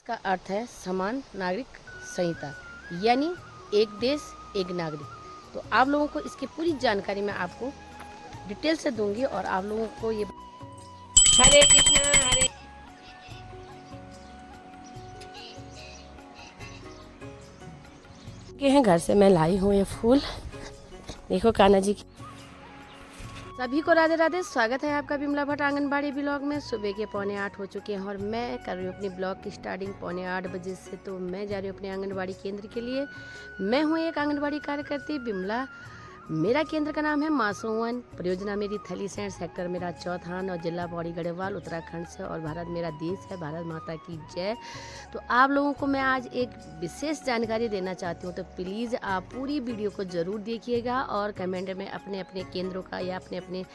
का अर्थ है समान नागरिक संहिता, यानी एक देश एक नागरिक। तो आप लोगों को इसकी पूरी जानकारी मैं आपको डिटेल से दूंगी और आप लोगों को ये हरे कृष्णा हरे के हैं। घर से मैं लाई हूँ ये फूल, देखो कान्हा जी की। सभी को राधे राधे, स्वागत है आपका बिमला भट्ट आंगनबाड़ी ब्लॉग में। सुबह के 7:45 हो चुके हैं और मैं कर रही हूँ अपनी ब्लॉग की स्टार्टिंग 7:45 बजे से। तो मैं जा रही हूँ अपने आंगनबाड़ी केंद्र के लिए। मैं हूँ एक आंगनबाड़ी कार्यकर्ती बिमला। मेरा केंद्र का नाम है मासूवन। परियोजना मेरी थलीसैंड, सेक्टर मेरा चौथान और जिला पौड़ी गढ़वाल उत्तराखंड से। और भारत मेरा देश है, भारत माता की जय। तो आप लोगों को मैं आज एक विशेष जानकारी देना चाहती हूँ, तो प्लीज़ आप पूरी वीडियो को ज़रूर देखिएगा और कमेंट में अपने अपने केंद्रों का या अपने अपने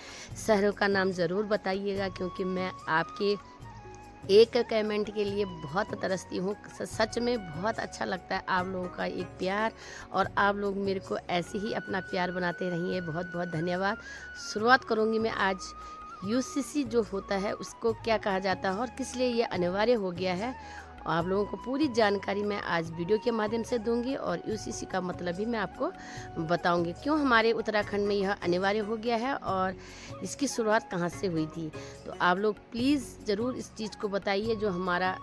शहरों का नाम ज़रूर बताइएगा, क्योंकि मैं आपके एक कमेंट के लिए बहुत तरसती हूँ। सच में बहुत अच्छा लगता है आप लोगों का एक प्यार, और आप लोग मेरे को ऐसे ही अपना प्यार बनाते रहिए। बहुत बहुत धन्यवाद। शुरुआत करूँगी मैं आज यूसीसी जो होता है उसको क्या कहा जाता है और किस लिए ये अनिवार्य हो गया है। आप लोगों को पूरी जानकारी मैं आज वीडियो के माध्यम से दूंगी और यूसीसी का मतलब भी मैं आपको बताऊंगी क्यों हमारे उत्तराखंड में यह अनिवार्य हो गया है और इसकी शुरुआत कहाँ से हुई थी। तो आप लोग प्लीज़ ज़रूर इस चीज़ को बताइए। जो हमारा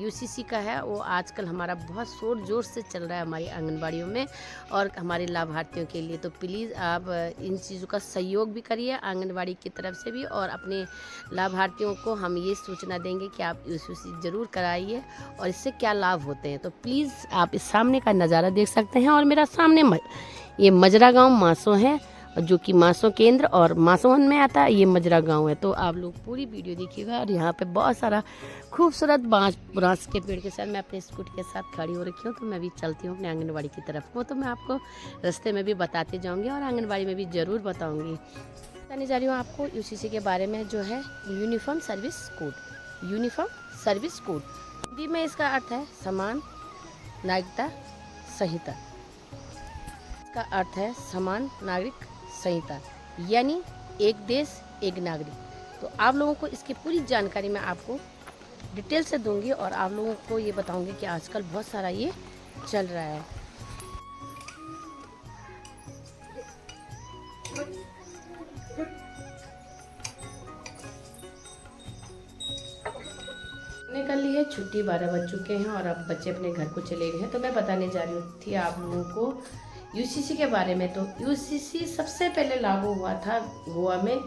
यूसीसी का है वो आजकल हमारा बहुत शोर जोर से चल रहा है हमारी आंगनबाड़ियों में और हमारे लाभार्थियों के लिए। तो प्लीज़ आप इन चीज़ों का सहयोग भी करिए आंगनबाड़ी की तरफ से भी, और अपने लाभार्थियों को हम ये सूचना देंगे कि आप यूसीसी ज़रूर कराइए और इससे क्या लाभ होते हैं। तो प्लीज़ आप इस सामने का नज़ारा देख सकते हैं, और मेरा सामने ये मजरा गांव मासो है, जो कि मासो केंद्र और मासोवन में आता है। ये मजरा गांव है। तो आप लोग पूरी वीडियो देखिएगा। और यहाँ पे बहुत सारा खूबसूरत बांस के पेड़ के साथ मैं अपने स्कूटी के साथ खड़ी हो रखी हूँ। तो मैं भी चलती हूँ अपने आंगनबाड़ी की तरफ को, तो मैं आपको रास्ते में भी बताते जाऊँगी और आंगनबाड़ी में भी ज़रूर बताऊँगी। बताने जा रही हूँ आपको यूसीसी के बारे में, जो है uniform service code. Uniform service code Hindi में इसका अर्थ है समान नागरिकता संहिता। इसका अर्थ है समान नागरिक संहिता, यानी एक देश एक नागरिक। तो आप लोगों को इसकी पूरी जानकारी मैं आपको डिटेल से दूंगी और आप लोगों को ये बताऊंगी कि आजकल बहुत सारा ये चल रहा है। निकल ली है छुट्टी, 12 बज चुके हैं और अब बच्चे अपने घर को चले गए हैं। तो मैं बताने जा रही थी आप लोगों को यूसीसी के बारे में। तो यूसीसी सबसे पहले लागू हुआ था गोवा में,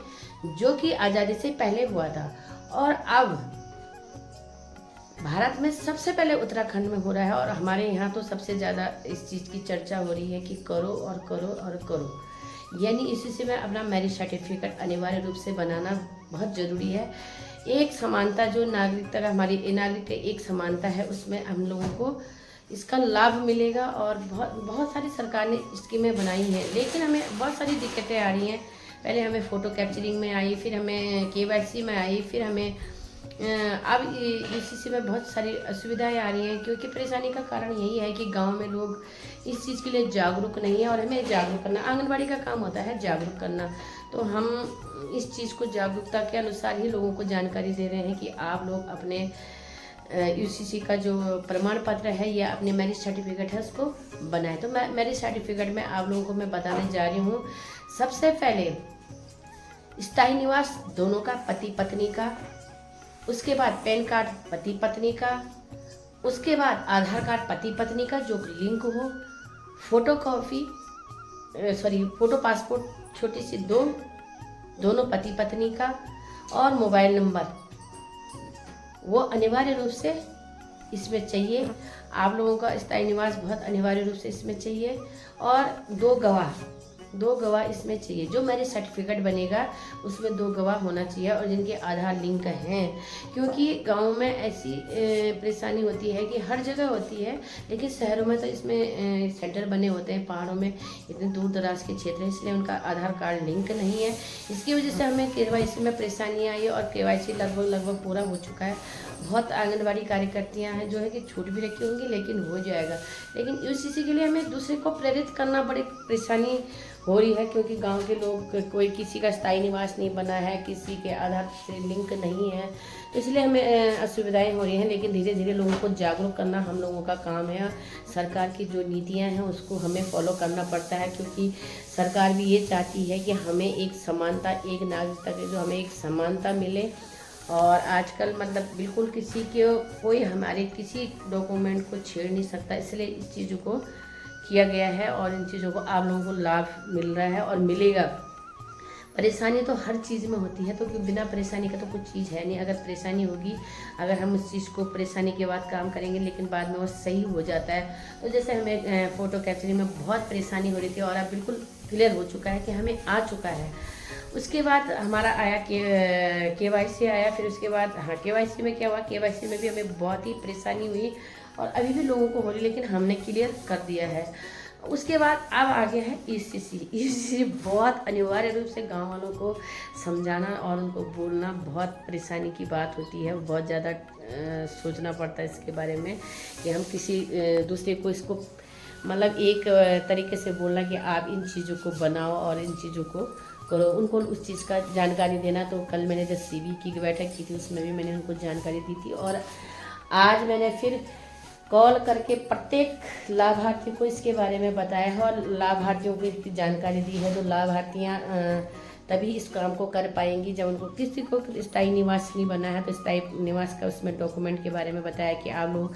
जो कि आज़ादी से पहले हुआ था, और अब भारत में सबसे पहले उत्तराखंड में हो रहा है। और हमारे यहाँ तो सबसे ज़्यादा इस चीज़ की चर्चा हो रही है कि करो और करो और करो, यानी इसी में अपना मैरिज सर्टिफिकेट अनिवार्य रूप से बनाना बहुत ज़रूरी है। एक समानता जो नागरिकता का हमारी नागरिक एक समानता है, उसमें हम लोगों को इसका लाभ मिलेगा। और बहुत बहुत सारी सरकार ने स्कीमें बनाई हैं, लेकिन हमें बहुत सारी दिक्कतें आ रही हैं। पहले हमें फ़ोटो कैप्चरिंग में आई, फिर हमें केवाईसी में आई, फिर हमें अब यूसीसी में बहुत सारी असुविधाएं आ रही हैं। क्योंकि परेशानी का कारण यही है कि गांव में लोग इस चीज़ के लिए जागरूक नहीं है, और हमें जागरूक करना आंगनबाड़ी का काम होता है, जागरूक करना। तो हम इस चीज़ को जागरूकता के अनुसार ही लोगों को जानकारी दे रहे हैं कि आप लोग अपने यूसीसी का जो प्रमाण पत्र है या अपने मैरिज सर्टिफिकेट है उसको बनाएं। तो मैं मैरिज सर्टिफिकेट में आप लोगों को मैं बताने जा रही हूँ। सबसे पहले स्थायी निवास दोनों का, पति पत्नी का, उसके बाद पैन कार्ड पति पत्नी का, उसके बाद आधार कार्ड पति पत्नी का जो लिंक हो, फोटो पासपोर्ट छोटी सी दोनों पति पत्नी का, और मोबाइल नंबर वो अनिवार्य रूप से इसमें चाहिए। आप लोगों का स्थायी निवास बहुत अनिवार्य रूप से इसमें चाहिए, और दो गवाह इसमें चाहिए। जो मैरिज सर्टिफिकेट बनेगा उसमें 2 गवाह होना चाहिए और जिनके आधार लिंक हैं। क्योंकि गाँव में ऐसी परेशानी होती है कि हर जगह होती है, लेकिन शहरों में तो इसमें सेंटर बने होते हैं, पहाड़ों में इतने दूर दराज के क्षेत्र हैं, इसलिए उनका आधार कार्ड लिंक नहीं है। इसकी वजह से हमें केवाईसी में परेशानी आई, और केवाईसी लगभग पूरा हो चुका है। बहुत आंगनबाड़ी कार्यकर्तियां हैं जो है कि छूट भी रखी होंगी, लेकिन हो जाएगा। लेकिन यूसीसी के लिए हमें दूसरे को प्रेरित करना बड़ी परेशानी हो रही है, क्योंकि गांव के लोग, कोई किसी का स्थायी निवास नहीं बना है, किसी के आधार से लिंक नहीं है, तो इसलिए हमें असुविधाएं हो रही हैं। लेकिन धीरे धीरे लोगों को जागरूक करना हम लोगों का काम है। सरकार की जो नीतियां हैं उसको हमें फॉलो करना पड़ता है, क्योंकि सरकार भी ये चाहती है कि हमें एक समानता, एक नागरिकता की जो हमें एक समानता मिले। और आजकल मतलब बिल्कुल किसी के कोई हमारे किसी डॉक्यूमेंट को छेड़ नहीं सकता, इसलिए इस चीज़ों को किया गया है और इन चीज़ों को आप लोगों को लाभ मिल रहा है और मिलेगा। परेशानी तो हर चीज़ में होती है, तो कि बिना परेशानी का तो कुछ चीज़ है नहीं। अगर परेशानी होगी, अगर हम उस चीज़ को परेशानी के बाद काम करेंगे लेकिन बाद में वो सही हो जाता है। तो जैसे हमें फ़ोटो कैप्चरिंग में बहुत परेशानी हो रही थी और अब बिल्कुल क्लियर हो चुका है कि हमें आ चुका है। उसके बाद हमारा आया KYC आया, फिर उसके बाद KYC में क्या हुआ, KYC में भी हमें बहुत ही परेशानी हुई और अभी भी लोगों को हो रही, लेकिन हमने क्लियर कर दिया है। उसके बाद अब आ गया है ECC बहुत अनिवार्य रूप से गांव वालों को समझाना और उनको बोलना बहुत परेशानी की बात होती है। बहुत ज़्यादा सोचना पड़ता है इसके बारे में कि हम किसी दूसरे को इसको मतलब एक तरीके से बोलना कि आप इन चीज़ों को बनाओ और इन चीज़ों को करो, उनको उस चीज़ का जानकारी देना। तो कल मैंने जब CB की बैठक की थी उसमें भी मैंने उनको जानकारी दी थी और आज मैंने फिर कॉल करके प्रत्येक लाभार्थी को इसके बारे में बताया है और लाभार्थियों को इसकी जानकारी दी है। तो लाभार्थियाँ तभी इस काम को कर पाएंगी जब उनको किसी को स्थायी निवास नहीं बना है तो स्थायी निवास का उसमें डॉक्यूमेंट के बारे में बताया कि आप लोग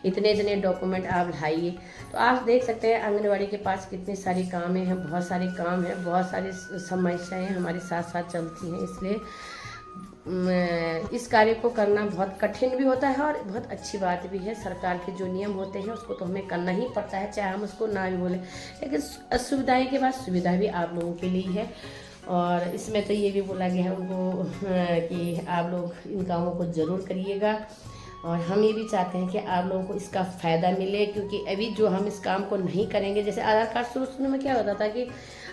इतने इतने डॉक्यूमेंट आप लाइए। तो आप देख सकते हैं आंगनबाड़ी के पास कितने सारे काम हैं, बहुत सारे काम हैं, बहुत सारी समस्याएं हमारे साथ साथ चलती हैं। इसलिए इस कार्य को करना बहुत कठिन भी होता है और बहुत अच्छी बात भी है। सरकार के जो नियम होते हैं उसको तो हमें करना ही पड़ता है, चाहे हम उसको ना भी बोलें। लेकिन असुविधाएं के बाद सुविधा भी आप लोगों के लिए है और इसमें तो ये भी बोला गया है उनको कि आप लोग इन कामों को ज़रूर करिएगा। और हम ये भी चाहते हैं कि आप लोगों को इसका फ़ायदा मिले, क्योंकि अभी जो हम इस काम को नहीं करेंगे, जैसे आधार कार्ड शुरू में क्या होता था कि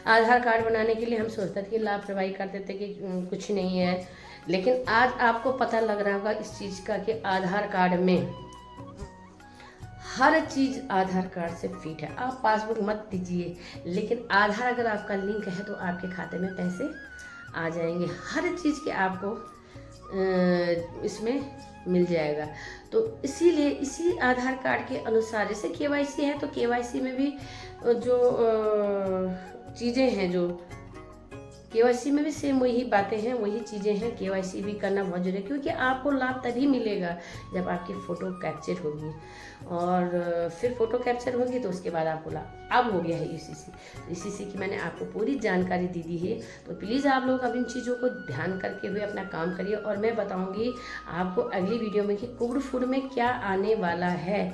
आधार कार्ड बनाने के लिए हम सोचते थे कि लापरवाही करते थे कि कुछ नहीं है। लेकिन आज आपको पता लग रहा होगा इस चीज़ का कि आधार कार्ड में हर चीज़ आधार कार्ड से फिट है। आप पासबुक मत दीजिए, लेकिन आधार अगर आपका लिंक है तो आपके खाते में पैसे आ जाएंगे। हर चीज़ के आपको इसमें मिल जाएगा। तो इसीलिए इसी आधार कार्ड के अनुसार जैसे KYC है तो KYC में भी जो चीज़ें हैं, जो KYC में भी सेम वही बातें हैं, वही चीज़ें हैं। KYC भी करना बहुत जरूरी है, क्योंकि आपको लाभ तभी मिलेगा जब आपकी फ़ोटो कैप्चर होगी और फिर फ़ोटो कैप्चर होगी तो उसके बाद आपको लाभ। अब हो गया है ECC की मैंने आपको पूरी जानकारी दी है। तो प्लीज़ आप लोग अब इन चीज़ों को ध्यान करके हुए अपना काम करिए और मैं बताऊँगी आपको अगली वीडियो में कि कुक्कुट फूड में क्या आने वाला है,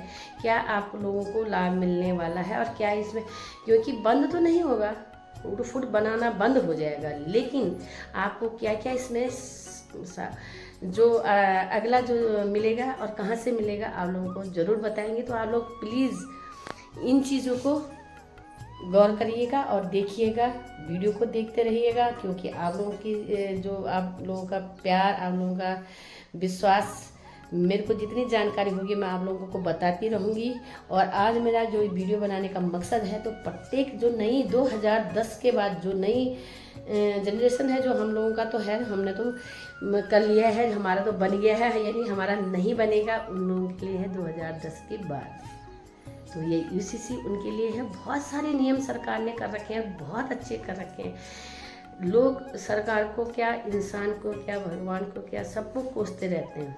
क्या आप लोगों को लाभ मिलने वाला है और क्या इसमें, क्योंकि बंद तो नहीं होगा, कुक्कुट फूड बनाना बंद हो जाएगा, लेकिन आपको क्या क्या इसमें जो अगला जो मिलेगा और कहाँ से मिलेगा आप लोगों को ज़रूर बताएंगे। तो आप लोग प्लीज़ इन चीज़ों को गौर करिएगा और देखिएगा, वीडियो को देखते रहिएगा, क्योंकि आप लोगों की जो आप लोगों का प्यार, आप लोगों का विश्वास, मेरे को जितनी जानकारी होगी मैं आप लोगों को बताती रहूँगी। और आज मेरा जो वीडियो बनाने का मकसद है, तो प्रत्येक जो नई 2010 के बाद जो नई जनरेशन है जो हम लोगों का तो है, हमने तो कर लिया है, हमारा तो बन गया है, यानी हमारा नहीं बनेगा, उन लोगों के लिए है 2010 के बाद। तो ये UCC उनके लिए है। बहुत सारे नियम सरकार ने कर रखे हैं, बहुत अच्छे कर रखे हैं। लोग सरकार को क्या, इंसान को क्या, भगवान को क्या, सबको कोसते रहते हैं।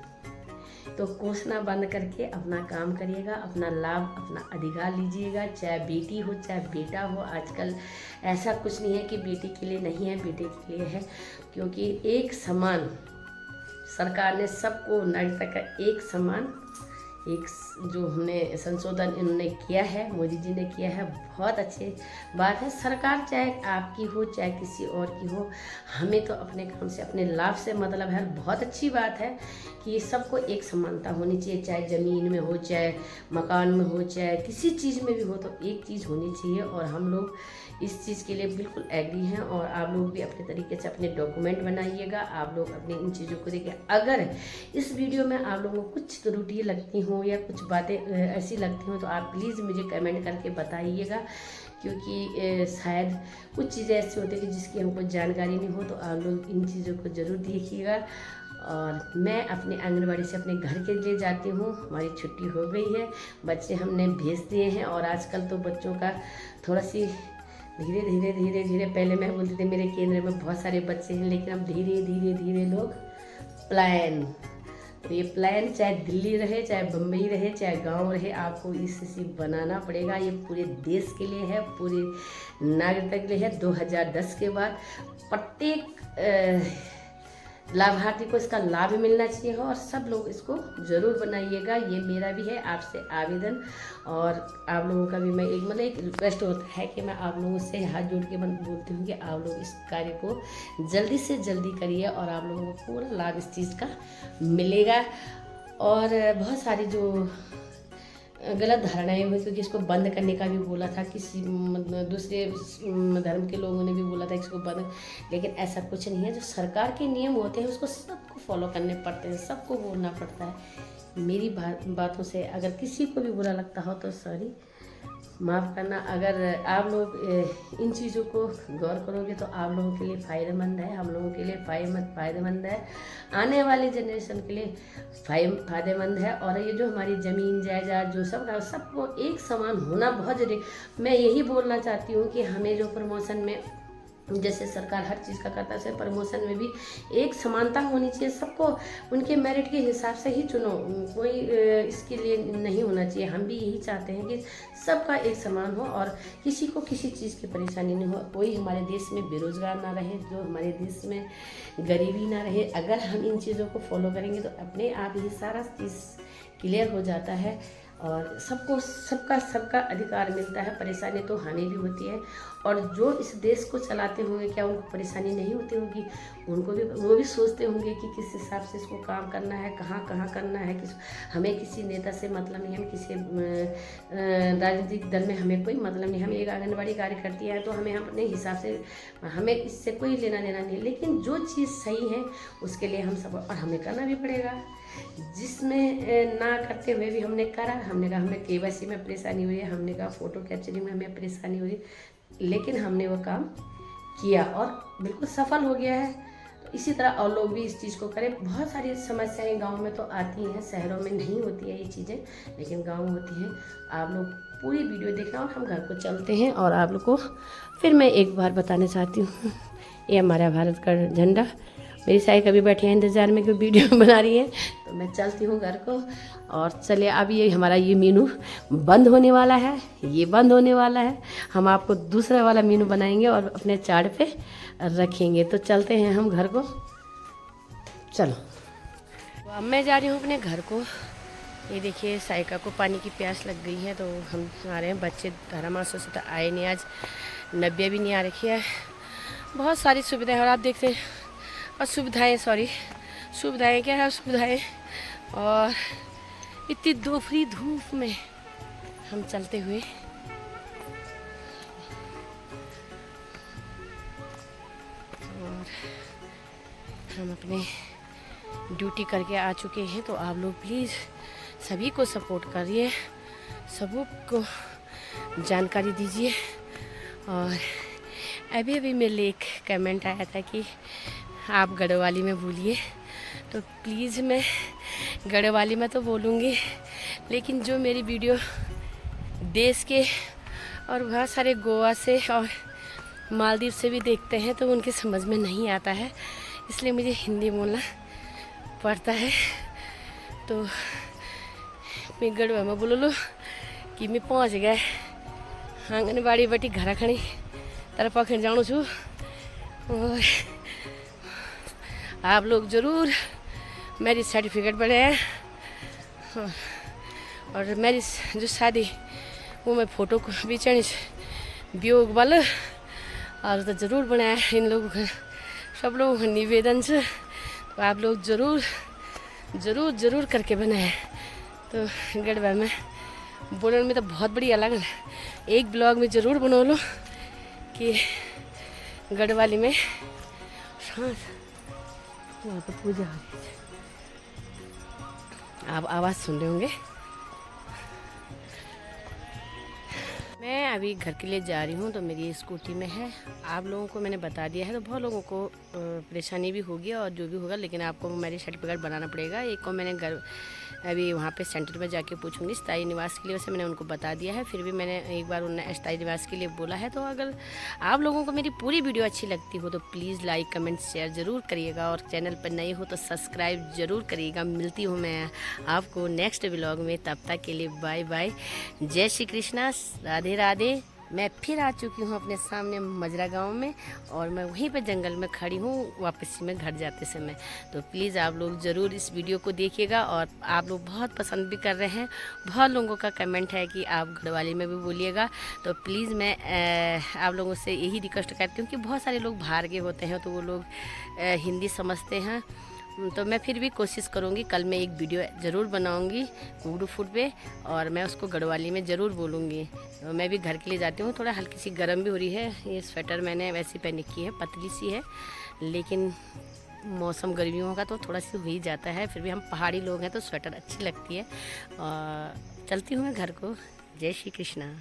तो कोसना बंद करके अपना काम करिएगा, अपना लाभ, अपना अधिकार लीजिएगा, चाहे बेटी हो चाहे बेटा हो। आजकल ऐसा कुछ नहीं है कि बेटी के लिए नहीं है, बेटे के लिए है, क्योंकि एक समान सरकार ने सबको नागरिकता का एक समान एक जो हमने संशोधन इन्होंने किया है, मोदी जी ने किया है, बहुत अच्छी बात है। सरकार चाहे आपकी हो चाहे किसी और की हो, हमें तो अपने काम से अपने लाभ से मतलब है। बहुत अच्छी बात है कि सबको एक समानता होनी चाहिए, चाहे ज़मीन में हो, चाहे मकान में हो, चाहे किसी चीज़ में भी हो, तो एक चीज़ होनी चाहिए। और हम लोग इस चीज़ के लिए बिल्कुल एग्री हैं। और आप लोग भी अपने तरीके से अपने डॉक्यूमेंट बनाइएगा। आप लोग अपने इन चीज़ों को देखिए। अगर इस वीडियो में आप लोगों को कुछ त्रुटि लगती हों या कुछ बातें ऐसी लगती हों तो आप प्लीज़ मुझे कमेंट करके बताइएगा, क्योंकि शायद कुछ चीज़ें ऐसी होती हैं कि जिसकी हमको जानकारी नहीं हो। तो आप लोग इन चीज़ों को ज़रूर देखिएगा। और मैं अपने आंगनबाड़ी से अपने घर के लिए जाती हूँ। हमारी छुट्टी हो गई है, बच्चे हमने भेज दिए हैं। और आजकल तो बच्चों का थोड़ा सी धीरे धीरे धीरे धीरे, पहले मैं बोलती थी मेरे केंद्र में बहुत सारे बच्चे हैं, लेकिन अब धीरे धीरे धीरे लोग प्लान, तो ये प्लान चाहे दिल्ली रहे, चाहे बम्बई रहे, चाहे गांव रहे, आपको इससे बनाना पड़ेगा। ये पूरे देश के लिए है, पूरे नागरिकता के लिए है। 2010 के बाद प्रत्येक लाभार्थी को इसका लाभ मिलना चाहिए और सब लोग इसको ज़रूर बनाइएगा। ये मेरा भी है आपसे आवेदन। और आप लोगों का भी मैं एक रिक्वेस्ट होता है कि मैं आप लोगों से हाथ जोड़ के बोलती हूँ कि आप लोग इस कार्य को जल्दी से जल्दी करिए और आप लोगों को पूरा लाभ इस चीज़ का मिलेगा। और बहुत सारी जो गलत धारणाएं हुई, क्योंकि इसको बंद करने का भी बोला था, किसी दूसरे धर्म के लोगों ने भी बोला था इसको बंद, लेकिन ऐसा कुछ नहीं है। जो सरकार के नियम होते हैं उसको सबको फॉलो करने पड़ते हैं, सबको बोलना पड़ता है। मेरी बातों से अगर किसी को भी बुरा लगता हो तो सॉरी, माफ़ करना। अगर आप लोग इन चीज़ों को गौर करोगे तो आप लोगों के लिए फ़ायदेमंद है, हम लोगों के लिए फ़ायदेमंद है, आने वाली जनरेशन के लिए फ़ायदेमंद है। और ये जो हमारी ज़मीन जायदाद जो सबको एक समान होना बहुत ज़रूरी। मैं यही बोलना चाहती हूँ कि हमें जो प्रमोशन में जैसे सरकार हर चीज़ का करता है, वैसे प्रमोशन में भी एक समानता होनी चाहिए। सबको उनके मेरिट के हिसाब से ही चुनो, कोई इसके लिए नहीं होना चाहिए। हम भी यही चाहते हैं कि सबका एक समान हो और किसी को किसी चीज़ की परेशानी नहीं हो। कोई हमारे देश में बेरोजगार ना रहे, जो हमारे देश में गरीबी ना रहे। अगर हम इन चीज़ों को फॉलो करेंगे तो अपने आप ही सारा चीज़ क्लियर हो जाता है और सबको सबका अधिकार मिलता है। परेशानी तो हमें भी होती है और जो इस देश को चलाते होंगे क्या उनको परेशानी नहीं होती होगी? उनको भी, वो भी सोचते होंगे कि किस हिसाब से इसको काम करना है, कहाँ करना है। हमें किसी नेता से मतलब नहीं, हम किसी राजनीतिक दल में हमें कोई मतलब नहीं। हम एक आंगनबाड़ी कार्यकर्ती हैं तो हमें अपने हिसाब से, हमें इससे कोई लेना देना नहीं। लेकिन जो चीज़ सही है उसके लिए हम सब, और हमें करना भी पड़ेगा। जिसमें ना करते हुए भी हमने करा, हमने कहा हमें KYC में परेशानी हो रही है, हमने कहा फ़ोटो कैप्चरिंग में हमें परेशानी हो रही है, लेकिन हमने वो काम किया और बिल्कुल सफल हो गया है। तो इसी तरह और लोग भी इस चीज़ को करें। बहुत सारी समस्याएं गांव में तो आती हैं, शहरों में नहीं होती है ये चीज़ें, लेकिन गांव में होती हैं। आप लोग पूरी वीडियो देखना और हम घर को चलते हैं। और आप लोग को फिर मैं एक बार बताना चाहती हूँ, ये हमारा भारत का झंडा, मेरी साई कभी बैठी है इंतज़ार में कि वीडियो बना रही है, तो मैं चलती हूँ घर को। और चलिए, अब ये हमारा ये मीनू बंद होने वाला है, ये बंद होने वाला है। हम आपको दूसरा वाला मीनू बनाएंगे और अपने चार्ट पे रखेंगे। तो चलते हैं हम घर को, चलो। तो अब मैं जा रही हूँ अपने घर को। ये देखिए साइका को पानी की प्यास लग गई है, तो हम आ रहे हैं। बच्चे धरामासों से तो आए नहीं आज, नब्बे भी नहीं आ रखी है। बहुत सारी सुविधाएं, और आप देखते हैं, और सुविधाएं क्या है, सुविधाएं। और इतनी दोपहरी धूप में हम चलते हुए, और हम अपने ड्यूटी करके आ चुके हैं। तो आप लोग प्लीज़ सभी को सपोर्ट करिए, सबको जानकारी दीजिए। और अभी मेरे एक कमेंट आया था कि आप गढ़वाली में बोलिए, तो प्लीज़ मैं गढ़वाली में तो बोलूँगी, लेकिन जो मेरी वीडियो देश के और बहुत सारे गोवा से और मालदीव से भी देखते हैं तो उनके समझ में नहीं आता है, इसलिए मुझे हिंदी बोलना पड़ता है। तो मैं गढ़वा में बोल लो कि मैं पहुँच गए आंगनबाड़ी बटी घर खड़ी तरफ पखड़ जाऊँ छू। और आप लोग ज़रूर मेरी सर्टिफिकेट बढ़े, और मेरी जो शादी वो मैं फ़ोटो को खींचने वियोग वाला और तो ज़रूर बनाया इन लोगों का, सब लोगों का निवेदन से, तो आप लोग ज़रूर करके बनाए। तो गढ़वा में बोलने में तो बहुत बड़ी अलग है, एक ब्लॉग में ज़रूर बना लो कि गढ़वाली में हाँ वहाँ पर पूजा हो रही है, आप आवाज़ सुन रहे होंगे। मैं अभी घर के लिए जा रही हूँ, तो मेरी स्कूटी में है। आप लोगों को मैंने बता दिया है, तो बहुत लोगों को परेशानी भी होगी और जो भी होगा, लेकिन आपको मैरिज सर्टिफिकेट बनाना पड़ेगा। एक को मैंने घर अभी वहाँ पे सेंटर में जाके पूछूंगी स्थायी निवास के लिए, वैसे मैंने उनको बता दिया है। फिर भी मैंने एक बार उन्हें स्थायी निवास के लिए बोला है। तो अगर आप लोगों को मेरी पूरी वीडियो अच्छी लगती हो तो प्लीज़ लाइक कमेंट शेयर ज़रूर करिएगा, और चैनल पर नए हो तो सब्सक्राइब ज़रूर करिएगा। मिलती हूँ मैं आपको नेक्स्ट व्लॉग में, तब तक के लिए बाय बाय, जय श्री कृष्णा, राधे राधे। मैं फिर आ चुकी हूँ अपने सामने मजरा गांव में, और मैं वहीं पे जंगल में खड़ी हूँ वापसी में घर जाते समय। तो प्लीज़ आप लोग ज़रूर इस वीडियो को देखिएगा, और आप लोग बहुत पसंद भी कर रहे हैं। बहुत लोगों का कमेंट है कि आप गढ़वाली में भी बोलिएगा, तो प्लीज़ मैं आप लोगों से यही रिक्वेस्ट करती हूँ कि बहुत सारे लोग बाहर के होते हैं, तो वो लोग हिंदी समझते हैं। तो मैं फिर भी कोशिश करूँगी, कल मैं एक वीडियो ज़रूर बनाऊँगी कुगड़ू फूड पे, और मैं उसको गढ़वाली में ज़रूर बोलूँगी। तो मैं भी घर के लिए जाती हूँ, थोड़ा हल्की सी गर्म भी हो रही है। ये स्वेटर मैंने वैसी पहन की है, पतली सी है, लेकिन मौसम गर्मियों का तो थोड़ा सी हो ही जाता है। फिर भी हम पहाड़ी लोग हैं तो स्वेटर अच्छी लगती है। और चलती हूँ मैं घर को। जय श्री कृष्णा।